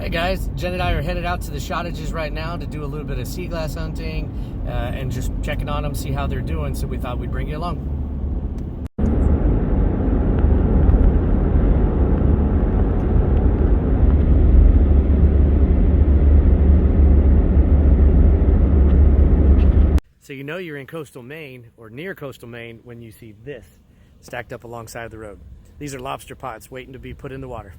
Hey guys, Jen and I are headed out to the Shottages right now to do a little bit of sea glass hunting and just checking on them, see how they're doing. So we thought we'd bring you along. So you know you're in coastal Maine or near coastal Maine when you see this stacked up alongside the road. These are lobster pots waiting to be put in the water.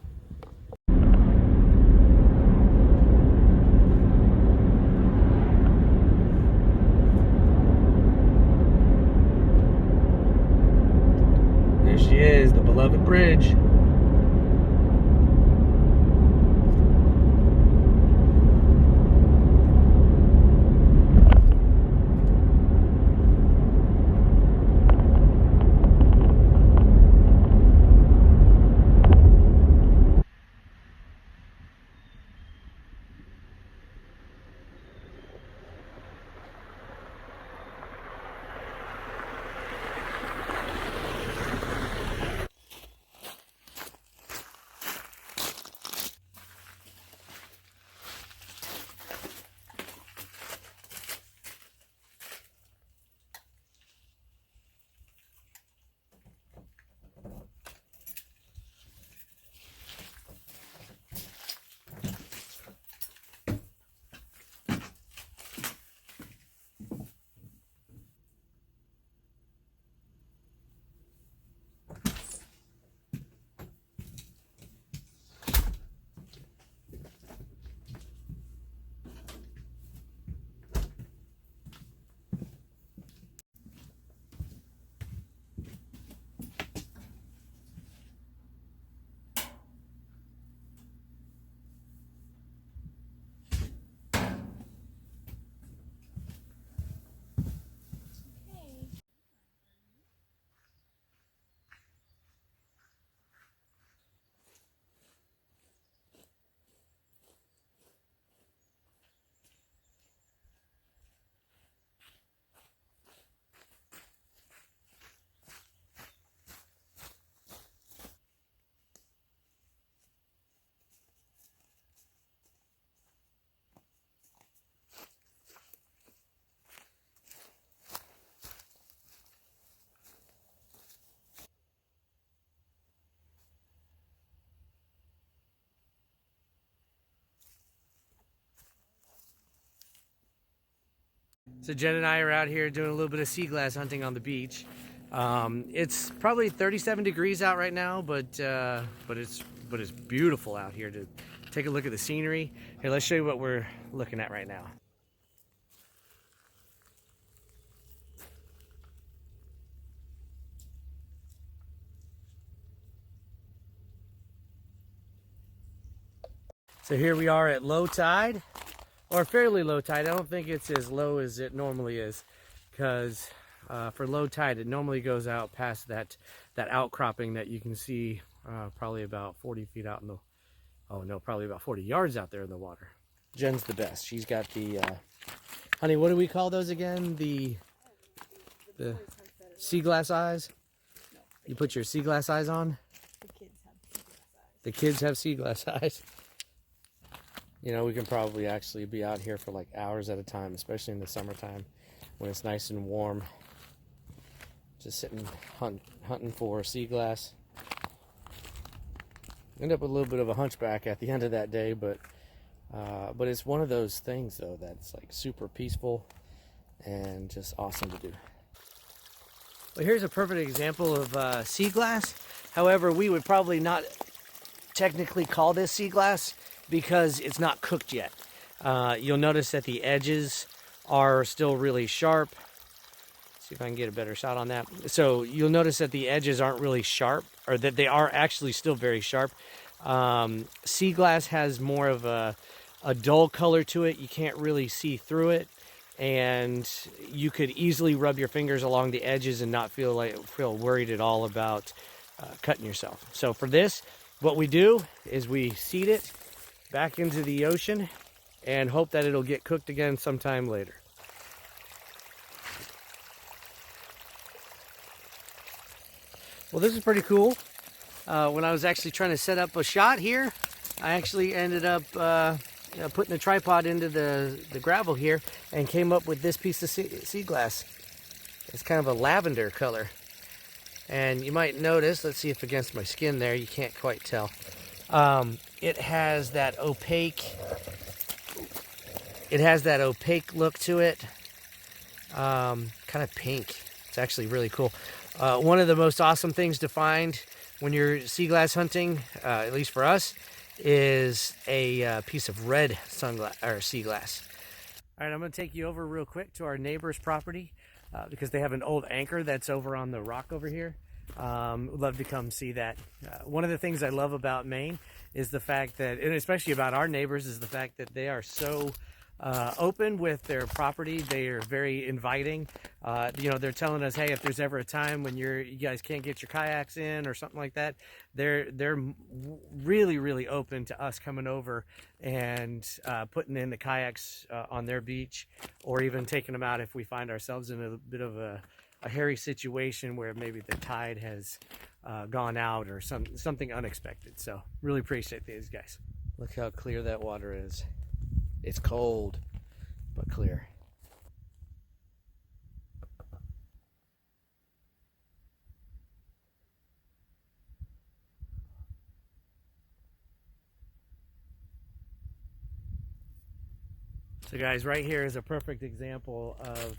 There she is, the beloved bridge. So Jen and I are out here doing a little bit of sea glass hunting on the beach. It's probably 37 degrees out right now, but it's beautiful out here to take a look at the scenery. Here, let's show you what we're looking at right now. So here we are at low tide, or fairly low tide. I don't think it's as low as it normally is, because for low tide it normally goes out past that outcropping that you can see probably about 40 feet out in the, oh no, probably about 40 yards out there in the water. Jen's the best. She's got the honey, what do we call those again? The sea glass eyes. You put your sea glass eyes on. The kids have sea glass eyes. You know, we can probably actually be out here for like hours at a time, especially in the summertime when it's nice and warm. Just sitting hunting for sea glass. End up with a little bit of a hunchback at the end of that day, but it's one of those things though that's like super peaceful and just awesome to do. Well, here's a perfect example of sea glass. However, we would probably not technically call this sea glass because it's not cooked yet. You'll notice that the edges are still really sharp. Let's see if I can get a better shot on that. So you'll notice that the edges aren't really sharp, or that they are actually still very sharp. Sea glass has more of a dull color to it. You can't really see through it, and you could easily rub your fingers along the edges and not feel worried at all about cutting yourself. So for this, what we do is we seed it back into the ocean and hope that it'll get cooked again sometime later. Well, this is pretty cool. When I was actually trying to set up a shot here, I actually ended up putting a tripod into the gravel here and came up with this piece of sea glass. It's kind of a lavender color. And you might notice, let's see if against my skin there, you can't quite tell. It has that opaque look to it. Kind of pink. It's actually really cool. One of the most awesome things to find when you're sea glass hunting, at least for us, is a piece of red sea glass. All right, I'm going to take you over real quick to our neighbor's property because they have an old anchor that's over on the rock over here. Would love to come see that. One of the things I love about Maine is the fact that, and especially about our neighbors, is the fact that they are so open with their property. They are very inviting. They're telling us, hey, if there's ever a time when you guys can't get your kayaks in or something like that, they're really, really open to us coming over and putting in the kayaks on their beach, or even taking them out if we find ourselves in a bit of a hairy situation where maybe the tide has gone out or something unexpected. So really appreciate these guys. Look how clear that water is. It's cold, but clear. So guys, right here is a perfect example of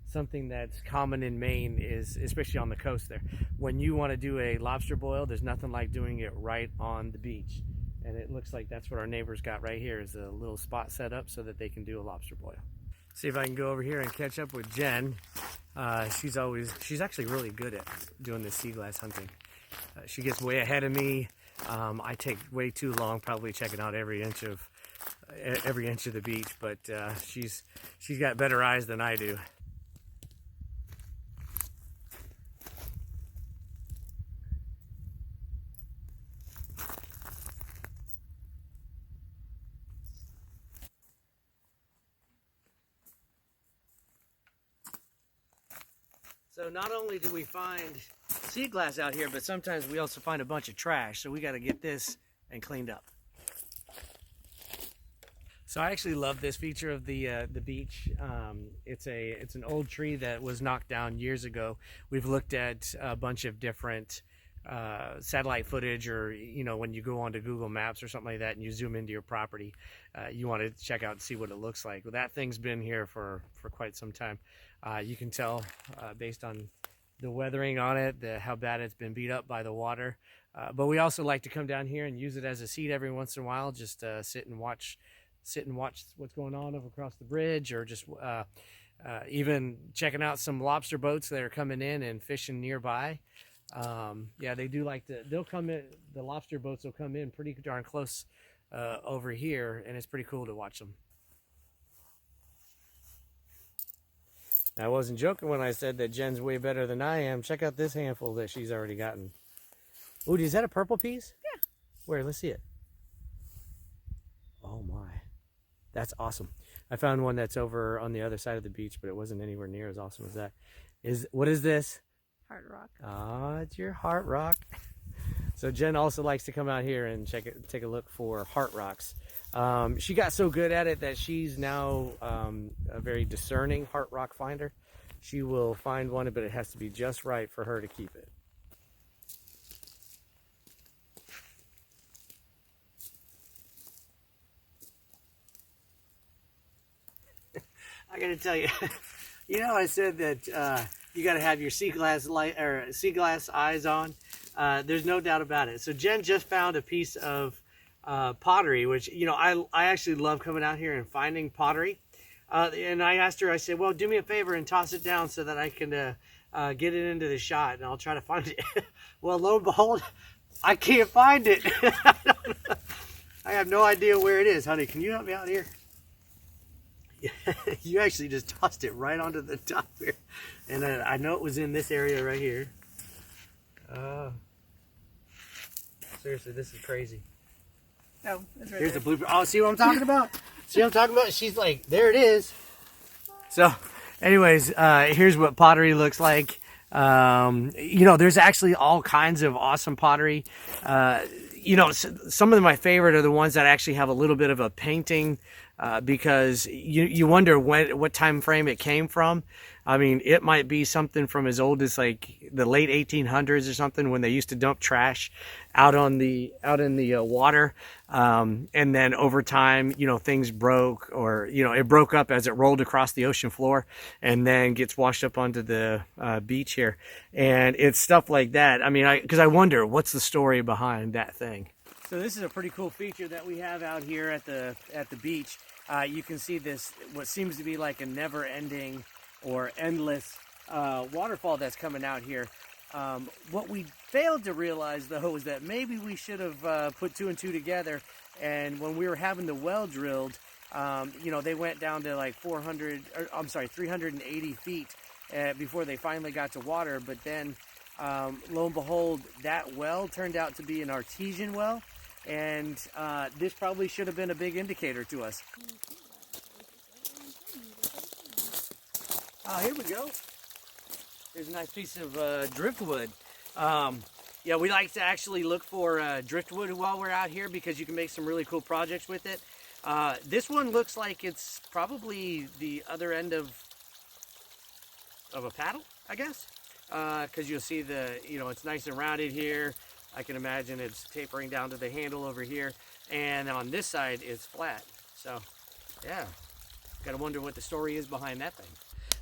something that's common in Maine, is especially on the coast there. When you want to do a lobster boil, there's nothing like doing it right on the beach. And it looks like that's what our neighbors got right here, is a little spot set up so that they can do a lobster boil. See if I can go over here and catch up with Jen. She's actually really good at doing this sea glass hunting. She gets way ahead of me. I take way too long, probably checking out every inch of the beach, but she's got better eyes than I do. So not only do we find sea glass out here, but sometimes we also find a bunch of trash. So we got to get this and cleaned up. So I actually love this feature of the beach. It's an old tree that was knocked down years ago. We've looked at a bunch of different satellite footage, or when you go onto Google Maps or something like that and you zoom into your property, you want to check out and see what it looks like. Well, that thing's been here for quite some time. You can tell based on the weathering on it, how bad it's been beat up by the water. But we also like to come down here and use it as a seat every once in a while, just sit and watch what's going on over across the bridge, or just even checking out some lobster boats that are coming in and fishing nearby. Yeah, they do like they'll come in, the lobster boats will come in pretty darn close over here, and it's pretty cool to watch them. Now, I wasn't joking when I said that Jen's way better than I am. Check out this handful that she's already gotten. Ooh, is that a purple piece? Yeah. Where? Let's see it. Oh my. That's awesome. I found one that's over on the other side of the beach, but it wasn't anywhere near as awesome as that. What is this? Heart rock. Ah, it's your heart rock. So Jen also likes to come out here and take a look for heart rocks. She got so good at it that she's now a very discerning heart rock finder. She will find one, but it has to be just right for her to keep it. I gotta tell you, I said that you gotta have your sea glass eyes on. There's no doubt about it. So Jen just found a piece of pottery, which I actually love coming out here and finding pottery. And I asked her, I said, well, do me a favor and toss it down so that I can get it into the shot, and I'll try to find it. Well, lo and behold, I can't find it. I have no idea where it is. Honey, can you help me out here? You actually just tossed it right onto the top here, and I know it was in this area right here. Seriously, this is crazy. Oh, that's right. Here's the blooper. Oh, see what I'm talking about? See what I'm talking about? She's like, there it is. So, anyways, here's what pottery looks like. There's actually all kinds of awesome pottery. you know, some of my favorite are the ones that actually have a little bit of a painting, because you wonder what time frame it came from. I mean, it might be something from as old as like the late 1800s or something, when they used to dump trash out in the water, and then over time, you know, things broke, or you know, it broke up as it rolled across the ocean floor and then gets washed up onto the beach here. And it's stuff like that. I mean, because I wonder what's the story behind that thing. So this is a pretty cool feature that we have out here at the beach. You can see this, what seems to be like a never-ending or endless waterfall that's coming out here. What we failed to realize, though, is that maybe we should have put two and two together. And when we were having the well drilled, you know, they went down to like 380 feet before they finally got to water. But then, lo and behold, that well turned out to be an artesian well. And this probably should have been a big indicator to us. Oh, here we go. There's a nice piece of driftwood. Yeah, we like to actually look for driftwood while we're out here, because you can make some really cool projects with it. This one looks like it's probably the other end of a paddle, I guess. Because you'll see you know, it's nice and rounded here. I can imagine it's tapering down to the handle over here. And on this side, it's flat. So, yeah. Gotta wonder what the story is behind that thing.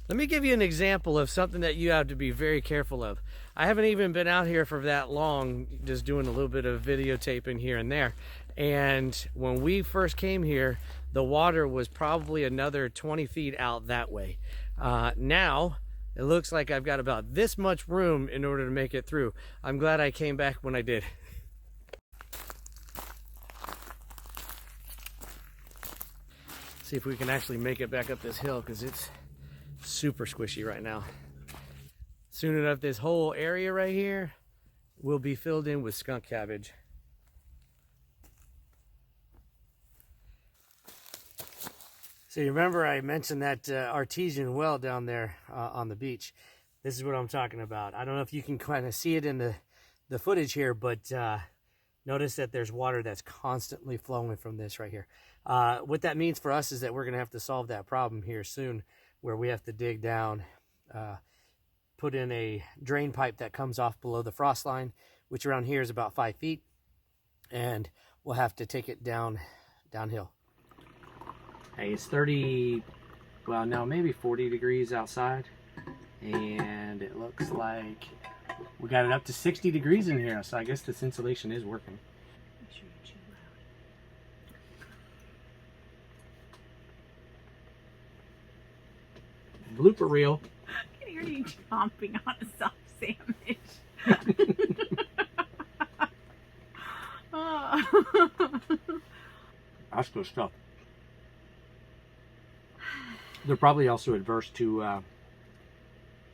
Let me give you an example of something that you have to be very careful of. I haven't even been out here for that long, just doing a little bit of videotaping here and there. And when we first came here, the water was probably another 20 feet out that way. Now, it looks like I've got about this much room in order to make it through. I'm glad I came back when I did. See if we can actually make it back up this hill, because it's super squishy right now. Soon enough, this whole area right here will be filled in with skunk cabbage. So you remember I mentioned that artesian well down there on the beach. This is what I'm talking about. I don't know if you can kind of see it in the footage here, but notice that there's water that's constantly flowing from this right here. What that means for us is that we're going to have to solve that problem here soon, where we have to dig down, put in a drain pipe that comes off below the frost line, which around here is about 5 feet, and we'll have to take it downhill. Hey, it's 30, well, no, maybe 40 degrees outside, and it looks like we got it up to 60 degrees in here, so I guess this insulation is working. Make sure you're too loud. Blooper reel. I can hear you chomping on a soft sandwich. Oh. That's good stuff. They're probably also adverse to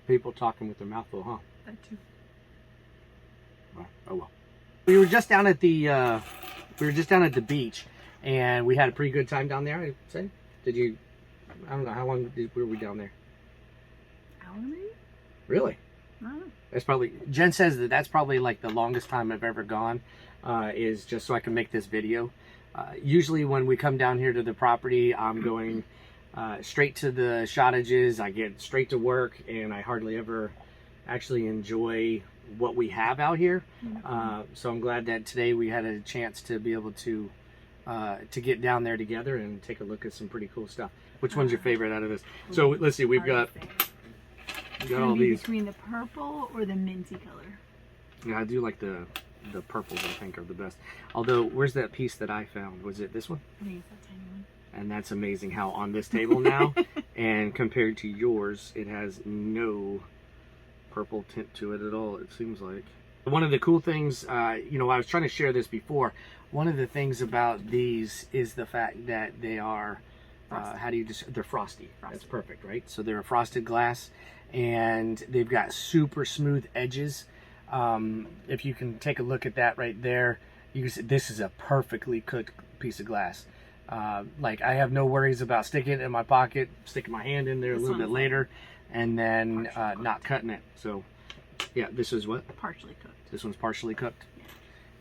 people talking with their mouth full, huh? That too. Oh well. We were just down at the beach, and we had a pretty good time down there. I'd say. Did you? I don't know how long were we down there. Hour maybe? Really? I don't know. That's probably. Jen says that's probably like the longest time I've ever gone, is just so I can make this video. Usually when we come down here to the property, I'm going straight to the shottages. I get straight to work, and I hardly ever actually enjoy what we have out here. So I'm glad that today we had a chance to be able to get down there together and take a look at some pretty cool stuff. Which one's your favorite out of this? So let's see, we've got all these. Between the purple or the minty color. Yeah, I do like the purples, I think, are the best. Although, where's that piece that I found? Was it this one? I think it's that tiny one. And that's amazing how on this table now, and compared to yours, it has no purple tint to it at all, it seems like. One of the cool things, you know, I was trying to share this before. One of the things about these is the fact that they are, how do you just, they're frosty. That's perfect, right? So they're a frosted glass, and they've got super smooth edges. If you can take a look at that right there, you can see this is a perfectly cooked piece of glass. Like, I have no worries about sticking it in my pocket, sticking my hand in there a little bit later, and then not cutting it. So yeah, this is what? Partially cooked. This one's partially cooked.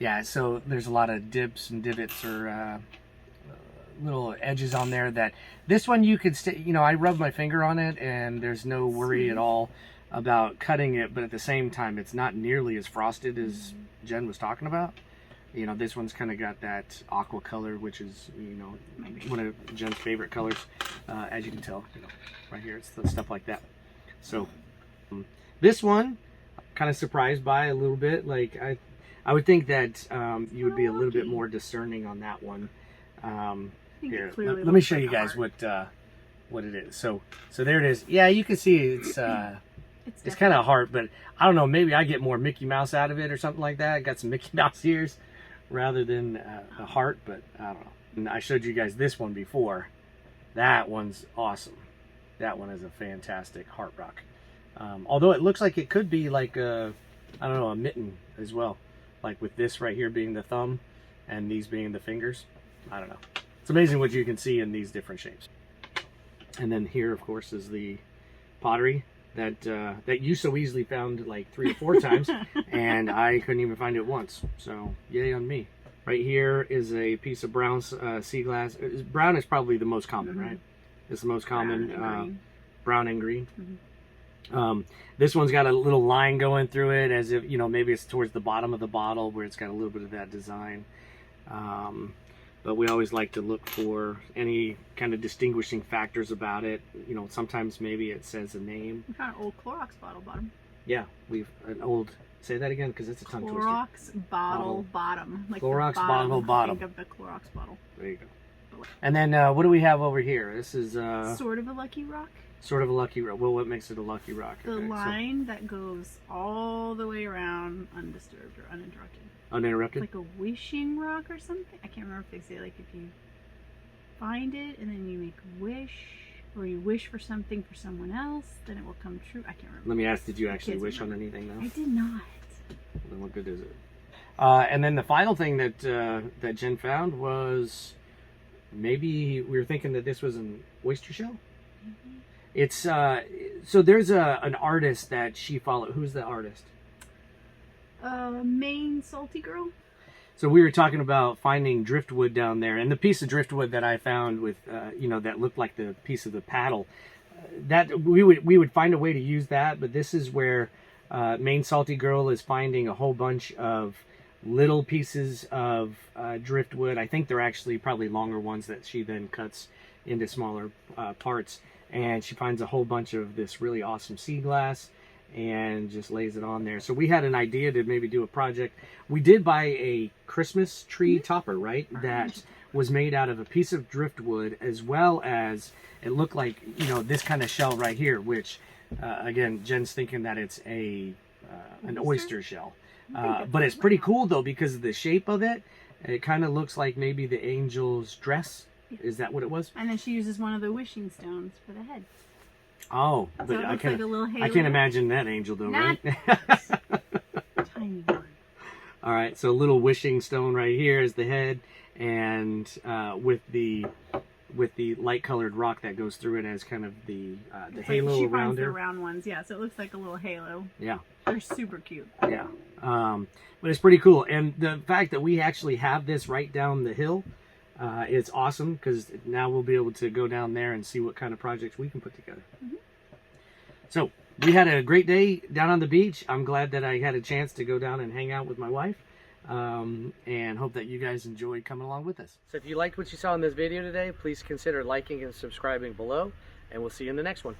Yeah, so there's a lot of dips and divots or little edges on there that this one you could I rub my finger on it and there's no worry at all about cutting it, but at the same time it's not nearly as frosted as Jen was talking about. This one's kind of got that aqua color, which is one of Jen's favorite colors, as you can tell. Right here, it's the stuff like that. So this one kind of surprised by a little bit. Like I would think that you would be a little bit more discerning on that one. Here, let me show you guys what it is. So there it is. Yeah, you can see it's kind of a heart, but I don't know, maybe I get more Mickey Mouse out of it or something like that. I got some Mickey Mouse ears rather than a heart, but I don't know. And I showed you guys this one before. That one's awesome. That one is a fantastic heart rock. Although it looks like it could be like a mitten as well, like with this right here being the thumb and these being the fingers. I don't know. It's amazing what you can see in these different shapes. And then here, of course, is the pottery that you so easily found like 3 or 4 times, and I couldn't even find it once. So yay on me. Right here is a piece of brown sea glass. Brown is probably the most common, right? It's the most common. Brown and green. This one's got a little line going through it, as if maybe it's towards the bottom of the bottle where it's got a little bit of that design. But we always like to look for any kind of distinguishing factors about it. Sometimes maybe it says a name. We found an old Clorox bottle bottom. Yeah, an old. Say that again, because it's a tongue twister. Clorox bottle bottom. Like Clorox bottle bottom. Think of the Clorox bottle. There you go. And then what do we have over here? This is sort of a lucky rock. Sort of a lucky rock. Well, what makes it a lucky rock? The line that goes all the way around undisturbed or uninterrupted. Uninterrupted? Like a wishing rock or something. I can't remember if they say like if you find it and then you make a wish, or you wish for something for someone else, then it will come true. I can't remember. Let me ask, did you actually wish on anything though? I did not. Then what good is it? And then the final thing that that Jen found was, maybe we were thinking that this was an oyster shell. Mm-hmm. It's so there's an artist that she followed. Who's the artist? Maine Salty Girl. So we were talking about finding driftwood down there, and the piece of driftwood that I found with that looked like the piece of the paddle, that we would find a way to use that. But this is where Maine Salty Girl is finding a whole bunch of little pieces of driftwood. I think they're actually probably longer ones that she then cuts into smaller parts, and she finds a whole bunch of this really awesome sea glass and just lays it on there. So we had an idea to maybe do a project. We did buy a Christmas tree topper, right? That was made out of a piece of driftwood, as well as it looked like, this kind of shell right here, which again, Jen's thinking that it's an oyster shell. But it's pretty cool though, because of the shape of it. It kind of looks like maybe the angel's dress. Is that what it was? And then she uses one of the wishing stones for the head. Oh, so but I can't imagine that angel though, right? Tiny one. All right, so a little wishing stone right here is the head, and with the light colored rock that goes through it as kind of the halo she around finds her. The round ones, yeah. So it looks like a little halo. Yeah, they're super cute. Yeah, but it's pretty cool, and the fact that we actually have this right down the hill. It's awesome, because now we'll be able to go down there and see what kind of projects we can put together. Mm-hmm. So we had a great day down on the beach. I'm glad that I had a chance to go down and hang out with my wife, and hope that you guys enjoyed coming along with us. So if you liked what you saw in this video today, please consider liking and subscribing below, and we'll see you in the next one.